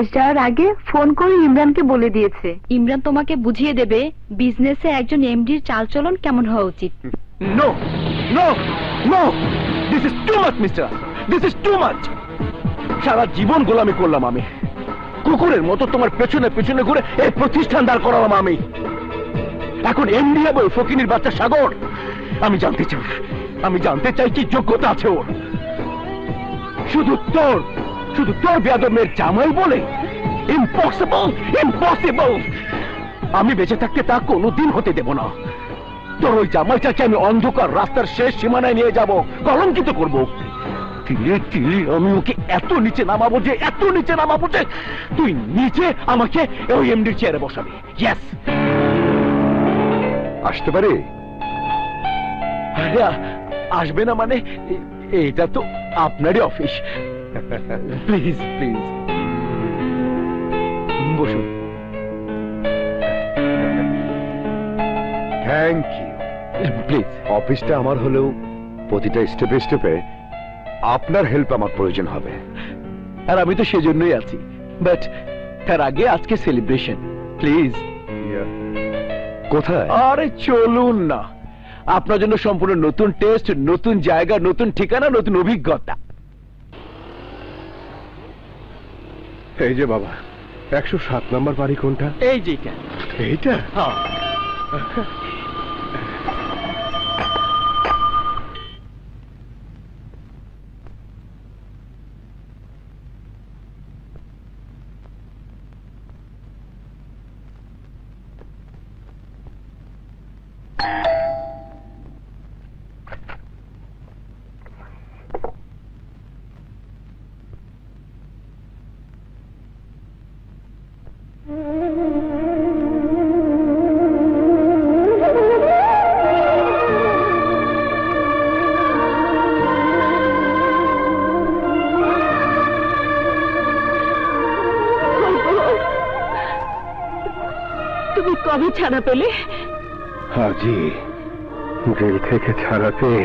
বিদেশ যাওয়ার আগে ফোন করে ইমরানকে বলে দিয়েছে ইমরান তোমাকে বুঝিয়ে দেবে বিজনেসে একজন এমডির চালচলন কেমন হওয়া উচিত। No no no, this is too much mister, this is too much. সারা জীবন গোলামি করলাম আমি, কুকুরের মতো তোমার পেছনে পেছনে ঘুরে এই প্রতিষ্ঠান দাঁড় করালাম আমি। এখন এমডি হবে ফকিনীর বাচ্চা সাগর? আমি জানতে চাই কি যোগ্যতা আছে ওর। শুধু তোর বেয়াদব মেয়ের জামাই বলে? Impossible, impossible. আমি বেঁচে থাকতে তা কোনোদিন হতে দেব না। তোর ওই জামাইটাকে আমি অন্ধকার রাস্তার শেষ সীমানায় নিয়ে যাব, কলঙ্কিত করব। তিলে তিলে আমি ওকে এত নিচে নামাবো যে তুই নিচে আমাকে ওই এমডির চেয়ারে বসাবি। ইয়েস। আসতে পারে? আসবে না মানে? এটা তো আপনারই অফিস। প্লিজ প্লিজ বসুন। Thank you. প্লিজ। অফিসটা আমার হলেও প্রতিটা স্টেপে স্টেপে আপনার হেল্প আমার প্রয়োজন হবে। আর আমি তো সেজন্যই আছি, বাট তার আগে আজকে সেলিব্রেশন প্লিজ। কোথায়? আরে চলুন না, আপনার জন্য সম্পূর্ণ নতুন টেস্ট, নতুন জায়গা, নতুন ঠিকানা, নতুন অভিজ্ঞতা। এই যে বাবা, 107 নম্বর বাড়ি কোনটা? এই যে এইটা? হ্যাঁ। তুমি কবে ছাড়া পেলে? আজি জেল থেকে ছাড়া পেয়ে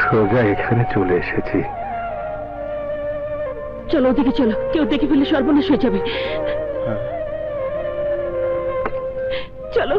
সোজা এখানে চলে এসেছি। চলো ওদিকে চলো, কেউ দেখে ফেলে সর্বনাশ হয়ে যাবে। চলো।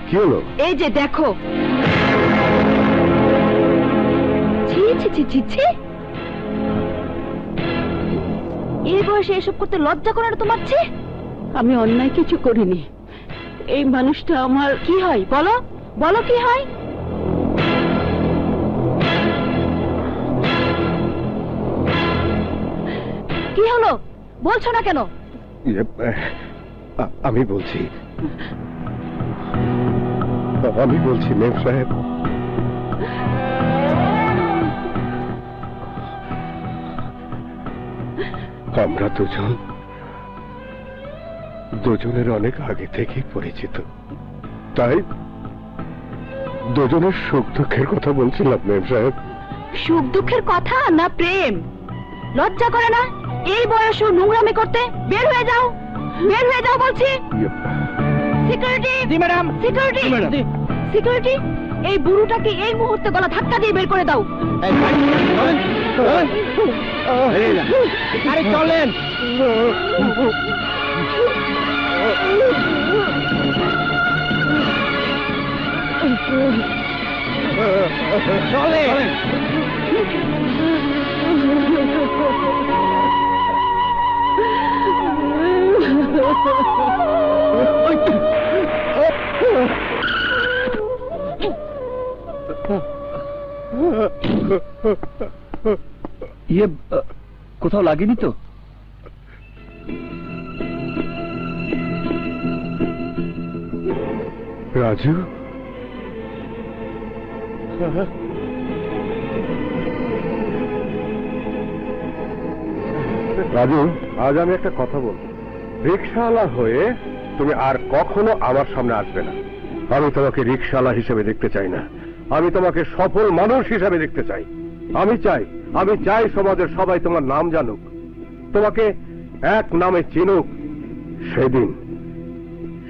কি হলো? এই যে দেখো। ছি ছি ছি ছি ছি, এই বয়সে এসব করতে লজ্জা করে না তোমার? ছি, আমি অন্যায় কিছু করিনি। এই মানুষটা আমার কি হয় বলো, বলো কি হয়? কি হলো বলছো না কেন? আমি বলছি মেম সাহেব, আমরা দুজনের অনেক আগে থেকেই পরিচিত, তাই দুজনের সুখ দুঃখের কথা বলছিলাম মেম সাহেব। সুখ দুঃখের কথা না প্রেম? লজ্জা করে না এই বয়সে নোংরামি করতে? বের হয়ে যাও, বের হয়ে যাও বলছি। সিকিউরিটি। জি ম্যাডাম। সিকিউরিটি, সিকিউরিটি, এই বুড়োটাকে এই মুহূর্তে গলা ধাক্কা দিয়ে বের করে দাও। আরে চলেন। চলেন। ইয়ে কোথাও লাগেনি তো? রাজু, রাজু, আজ আমি একটা কথা বলবো। রিক্সাওয়ালা হয়ে তুমি আর কখনো আমার সামনে আসবে না। আমি তোমাকে রিক্সাওয়ালা হিসেবে দেখতে চাই না, আমি তোমাকে সফল মানুষ হিসেবে দেখতে চাই। আমি চাই সমাজের সবাই তোমার নাম জানুক, তোমাকে এক নামে চিনুক।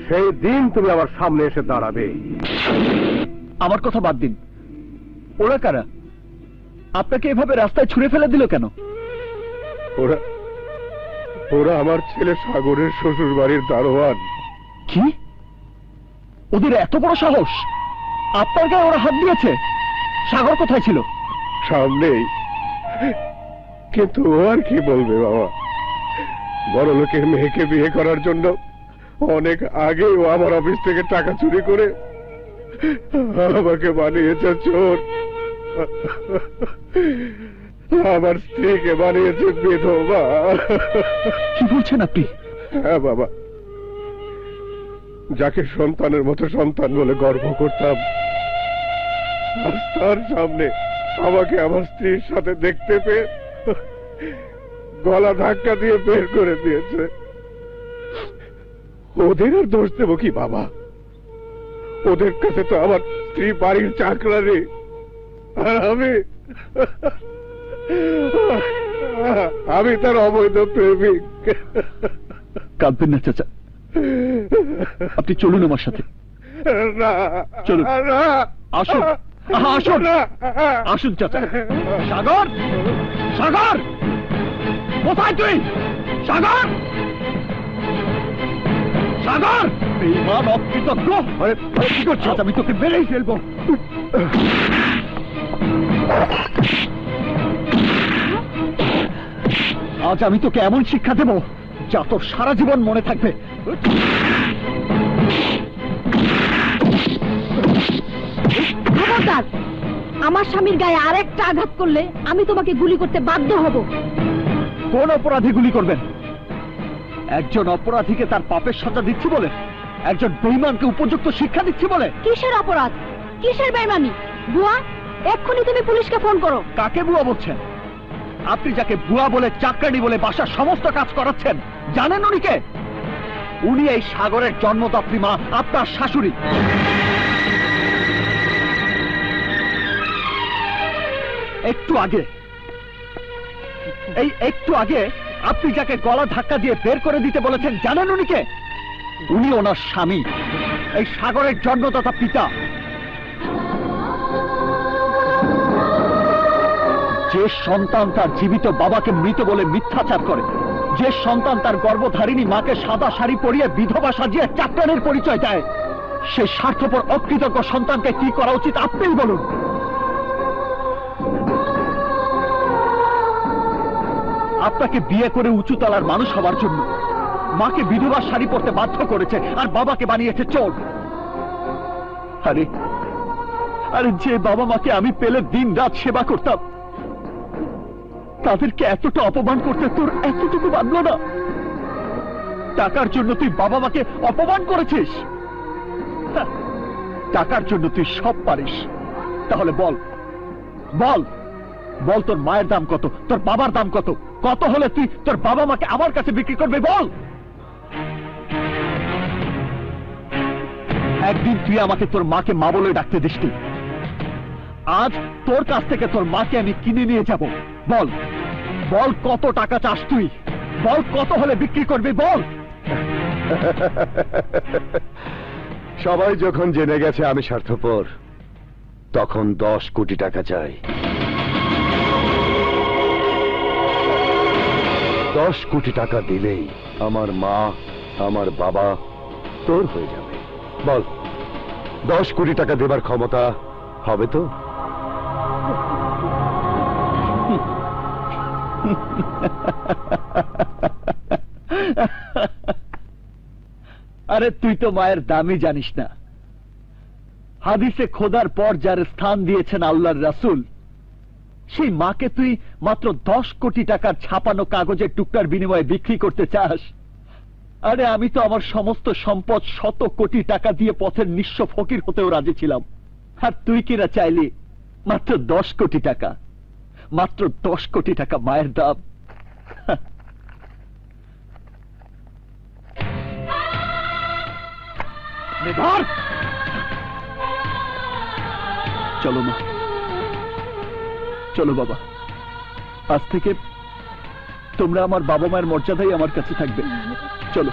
সেই দিন তুমি আমার সামনে এসে দাঁড়াবে। আমার কথা বাদ দিন, ওরা কারা? আপনাকে এভাবে রাস্তায় ছুঁড়ে ফেলে দিল কেন? ওরা ওরা আমার ছেলে সাগরের শ্বশুর বাড়ির দারোয়ান। কি? ওদের এত বড় সাহস? আপনার গায়ে ওরা হাত দিয়েছে? সাগর কোথায় ছিল? সামনেই, কিন্তু ও আর কি বলবে বাবা? বড় লোকের মেয়েকে বিয়ে করার জন্য অনেক আগে ও আমার অফিস থেকে টাকা চুরি করে আমাকে বানিয়েছে চোর, আমার স্ত্রীকে বানিয়েছে বিধবা। কি বলছেন আপনি? হ্যাঁ বাবা, যাকে সন্তানের মতো সন্তান বলে গর্ব করতাম, আজ তার সামনে আমাকে আমার স্ত্রীর সাথে দেখতে পেয়ে গলা ধাক্কা দিয়ে বের করে দিয়েছে। ওদের আর দোষ দেবো কি বাবা? ওদের কাছে তো আমার স্ত্রী বাড়ির চাকরানি, আর আমি তার অবৈধ প্রেমিক। কাঁদবেন না চাচা, আপনি চলুন আমার সাথে। না, চলুন, না, আসুন, আসুন, আসুন চাচা। সাগর, সাগর, কোথায় তুই? সাগর, সাগর, বেঈমান অকৃতজ্ঞ! কি করছিস? আমি তোকে মেরেই ফেলবো। আজ আমি তোকে এমন শিক্ষা দেব যা তোর সারা জীবন মনে থাকবে। খবরদার, আমার স্বামীর গায়ে আরেকটা আঘাত করলে আমি তোমাকে গুলি করতে বাধ্য হব। কোন অপরাধী গুলি করবেন? একজন অপরাধীকে তার পাপের সাজা দিচ্ছি বলে? একজন বেঈমানকে উপযুক্ত শিক্ষা দিচ্ছি বলে? কিসের অপরাধ, কিসের বেঈমানি? বুয়া, এক্ষুনি তুমি পুলিশকে ফোন করো। কাকে বুয়া বলছেন? আপনি যাকে বুয়া বলে, চাকরানি বলে বাসার সমস্ত কাজ করাচ্ছেন, জানেন উনি কে? উনি এই সাগরের জন্মদাত্রী মা, আপনার শাশুড়ি। একটু আগে আপনি যাকে গলা ধাক্কা দিয়ে বের করে দিতে বলেছেন, জানেন উনি কে? উনি ওনার স্বামী, এই সাগরের জন্মদাতা পিতা। যে সন্তান তার জীবিত বাবাকে মৃত বলে মিথ্যাচার করে, যে সন্তান তার গর্ভধারিণী মাকে সাদা শাড়ি পরিয়ে বিধবা সাজিয়ে চাকরানির পরিচয় দেয়, সেই স্বার্থপর অকৃতজ্ঞ সন্তানকে কি করা উচিত আপনিই বলুন। আপনাকে বিয়ে করে উঁচুতলার মানুষ হওয়ার জন্য মাকে বিধবা শাড়ি পরতে বাধ্য করেছে, আর বাবাকে বানিয়েছে চোর। আরে আরে, যে বাবা মাকে আমি পেলে দিন রাত সেবা করতাম, তাদেরকে এতটা অপমান করতে তোর এতটুকু বাঁধলো না? টাকার জন্য তুই বাবা মাকে অপমান করেছিস। টাকার জন্য তুই সব পারিস। তাহলে বল বল বল, তোর মায়ের দাম কত, তোর বাবার দাম কত? কত হলে তুই তোর বাবা মাকে আমার কাছে বিক্রি করবে? বল। একদিন তুই আমাকে তোর মাকে মা বলে ডাকতে দিসনি, আজ তোর কাছ থেকে তোর মাকে আমি কিনে নিয়ে যাব। বল বল, কত টাকা চাস তুই? বল, কত হলে বিক্রি করবি? বল। সবাই যখন জেনে গেছে আমি স্বার্থপর, তখন 10 কোটি টাকা চাই। 10 কোটি টাকা দিলেই আমার মা, আমার বাবা তোর হয়ে যাবে। বল, 10 কোটি টাকা দেবার ক্ষমতা হবে তো? আরে, তুই তো মায়ের দামই জানিস না। হাদিসে খোদার পর যার স্থান দিয়েছেন আল্লাহর রাসূল, সেই মাকে তুই মাত্র 10 কোটি টাকার ছাপানো কাগজের টুকরার বিনিময়ে বিক্রি করতে চাস? আরে, আমি তো আমার সমস্ত সম্পদ 100 কোটি টাকা দিয়ে পথের নিঃস্ব ফকির হতেও রাজি ছিলাম, আর তুই কিনা চাইলি মাত্র 10 কোটি টাকা। মাত্র 10 কোটি টাকা মায়ের দাম। ধর, চলো মা, চলো বাবা। আজ থেকে তোমরা আমার বাবা মায়ের মর্যাদাই আমার কাছে থাকবে। চলো।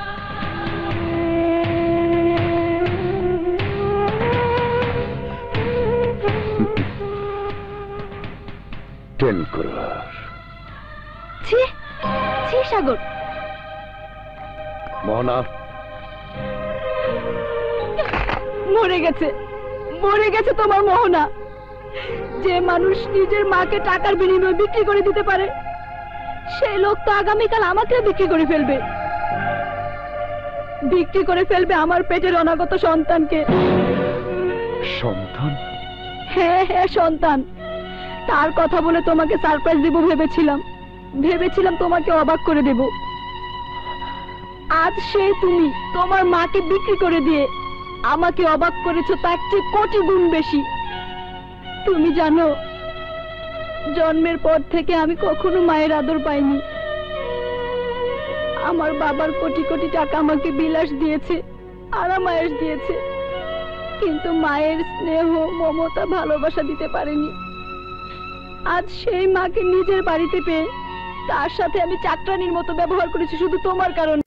10 crore। ছি ছি সাগর, মোহনা, মরে গেছে, মরে গেছে তোমার মোহনা। যে মানুষ নিজের মাকে টাকার বিনিময়ে বিক্রি করে দিতে পারে, সেই লোক তো আগামীকাল আমাকে বিক্রি করে ফেলবে, বিক্রি করে ফেলবে আমার পেটের অনাগত সন্তানকে। সন্তান? হ্যাঁ হ্যাঁ সন্তান। তার কথা বলে তোমাকে সারপ্রাইজ দেব ভেবেছিলাম, ভেবেছিলাম তোমাকে অবাক করে দেব। আজ সে তুমি তোমার মাকে বিক্রি করে দিয়ে আমাকে অবাক করেছো তার চেয়ে কোটি গুণ বেশি। তুমি জানো, জন্মের পর থেকে আমি কখনো মায়ের আদর পাইনি। আমার বাবার কোটি কোটি টাকা আমাকে বিলাস দিয়েছে, আরামায়েশ দিয়েছে, কিন্তু মায়ের স্নেহ, মমতা, ভালোবাসা দিতে পারেনি। আজ সেই মাকে নিজের বাড়িতে পেয়ে তার সাথে আমি চাকরানির মতো ব্যবহার করেছি শুধু তোমার কারণে।